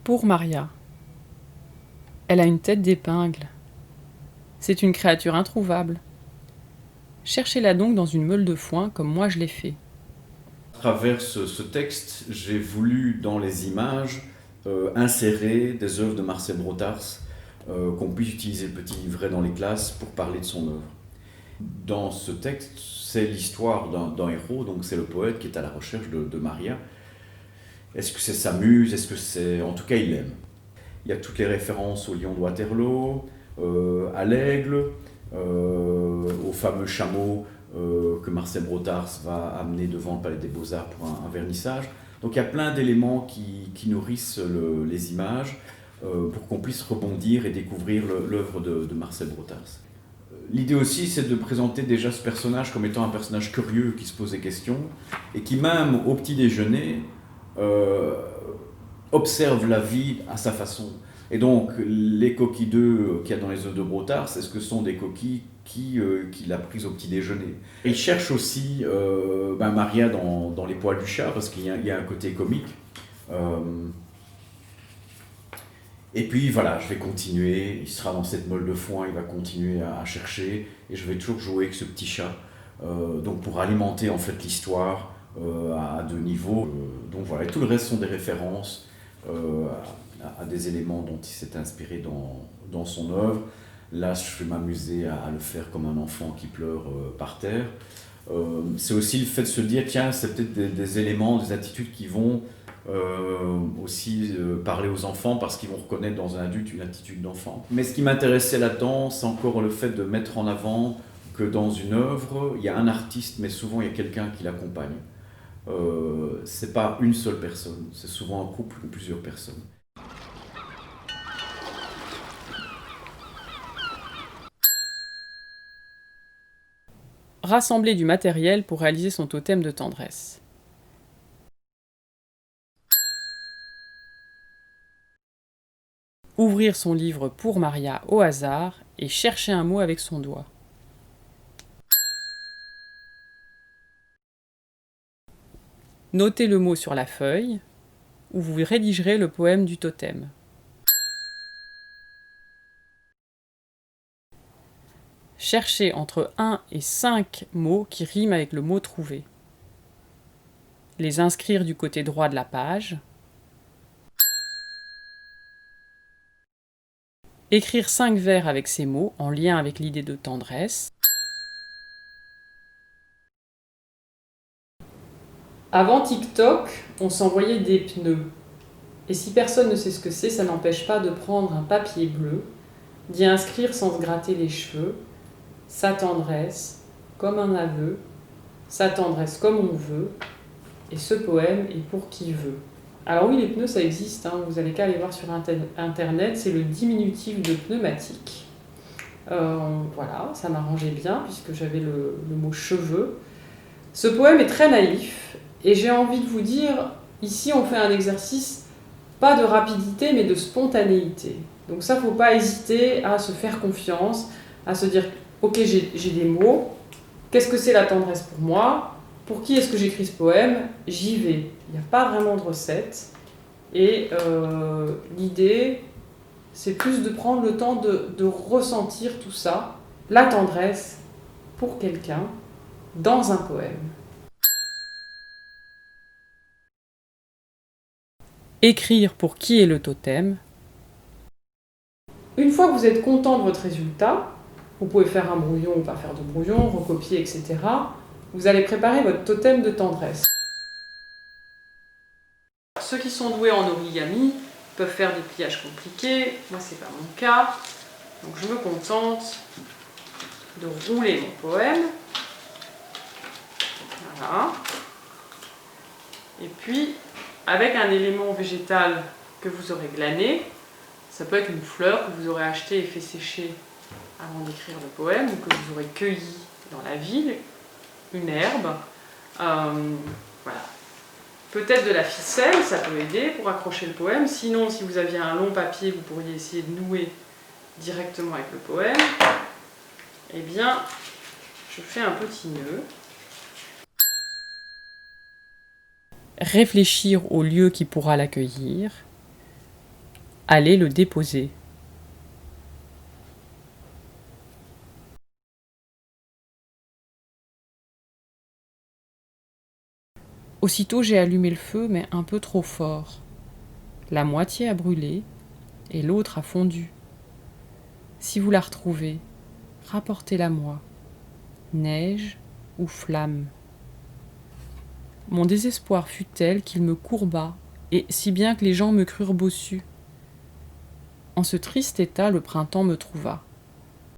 Pour Maria. Elle a une tête d'épingle. C'est une créature introuvable. Cherchez-la donc dans une meule de foin comme moi je l'ai fait. À travers ce texte, j'ai voulu dans les images insérer des œuvres de Marcel Brotars, qu'on puisse utiliser le petit livret dans les classes pour parler de son œuvre. Dans ce texte, c'est l'histoire d'un héros, donc c'est le poète qui est à la recherche de Maria. Est-ce que c'est sa muse? Est-ce que c'est... En tout cas, il l'aime. Il y a toutes les références au lion de Waterloo, à l'aigle, au fameux chameau que Marcel Brotars va amener devant le Palais des Beaux-Arts pour un vernissage. Donc il y a plein d'éléments qui nourrissent les images pour qu'on puisse rebondir et découvrir l'œuvre de Marcel Brotars. L'idée aussi, c'est de présenter déjà ce personnage comme étant un personnage curieux qui se pose des questions et qui, même au petit déjeuner, observe la vie à sa façon. Et donc, les coquilles d'œufs qu'il y a dans les œufs de Brotars, est-ce que ce sont des coquilles qu'il a prises au petit déjeuner? Il cherche aussi Maria dans Les poils du chat, parce qu'il y a un côté comique. Et puis voilà, je vais continuer, il sera dans cette meule de foin, il va continuer à chercher, et je vais toujours jouer avec ce petit chat, donc pour alimenter en fait l'histoire à deux niveaux. Donc voilà, et tout le reste sont des références à des éléments dont il s'est inspiré dans son œuvre. Là, je vais m'amuser à le faire comme un enfant qui pleure par terre. C'est aussi le fait de se dire, tiens, c'est peut-être des éléments, des attitudes qui vont aussi parler aux enfants parce qu'ils vont reconnaître dans un adulte une attitude d'enfant. Mais ce qui m'intéressait là-dedans, c'est encore le fait de mettre en avant que dans une œuvre, il y a un artiste, mais souvent il y a quelqu'un qui l'accompagne. C'est pas une seule personne, c'est souvent un couple ou plusieurs personnes. Rassembler du matériel pour réaliser son totem de tendresse. Ouvrir son livre Pour Maria au hasard et chercher un mot avec son doigt. Notez le mot sur la feuille, où vous rédigerez le poème du totem. Cherchez entre 1 et 5 mots qui riment avec le mot trouvé. Les inscrire du côté droit de la page. Écrire 5 vers avec ces mots en lien avec l'idée de tendresse. Avant TikTok, on s'envoyait des pneus. Et si personne ne sait ce que c'est, ça n'empêche pas de prendre un papier bleu, d'y inscrire sans se gratter les cheveux, sa tendresse, comme un aveu, sa tendresse comme on veut, et ce poème est pour qui veut. Alors oui, les pneus, ça existe, hein, vous n'avez qu'à aller voir sur internet, c'est le diminutif de pneumatique. Voilà, ça m'arrangeait bien puisque j'avais le mot cheveux. Ce poème est très naïf et j'ai envie de vous dire, ici on fait un exercice pas de rapidité mais de spontanéité. Donc ça, faut pas hésiter à se faire confiance, à se dire ok, j'ai des mots, qu'est-ce que c'est la tendresse pour moi? Pour qui est-ce que j'écris ce poème? J'y vais. Il n'y a pas vraiment de recette. Et l'idée, c'est plus de prendre le temps de ressentir tout ça, la tendresse pour quelqu'un, dans un poème. Écrire pour qui est le totem. Une fois que vous êtes content de votre résultat, vous pouvez faire un brouillon ou pas faire de brouillon, recopier, etc. Vous allez préparer votre totem de tendresse. Ceux qui sont doués en origami peuvent faire des pliages compliqués. Moi, c'est pas mon cas. Donc, je me contente de rouler mon poème. Voilà. Et puis, avec un élément végétal que vous aurez glané, ça peut être une fleur que vous aurez achetée et fait sécher avant d'écrire le poème, ou que vous aurez cueilli dans la ville, une herbe. Voilà. Peut-être de la ficelle, ça peut aider pour accrocher le poème. Sinon, si vous aviez un long papier, vous pourriez essayer de nouer directement avec le poème. Eh bien, je fais un petit nœud. Réfléchir au lieu qui pourra l'accueillir. Allez le déposer. Aussitôt j'ai allumé le feu, mais un peu trop fort. La moitié a brûlé et l'autre a fondu. Si vous la retrouvez, rapportez-la-moi. Neige ou flamme. Mon désespoir fut tel qu'il me courba, et si bien que les gens me crurent bossu. En ce triste état, le printemps me trouva.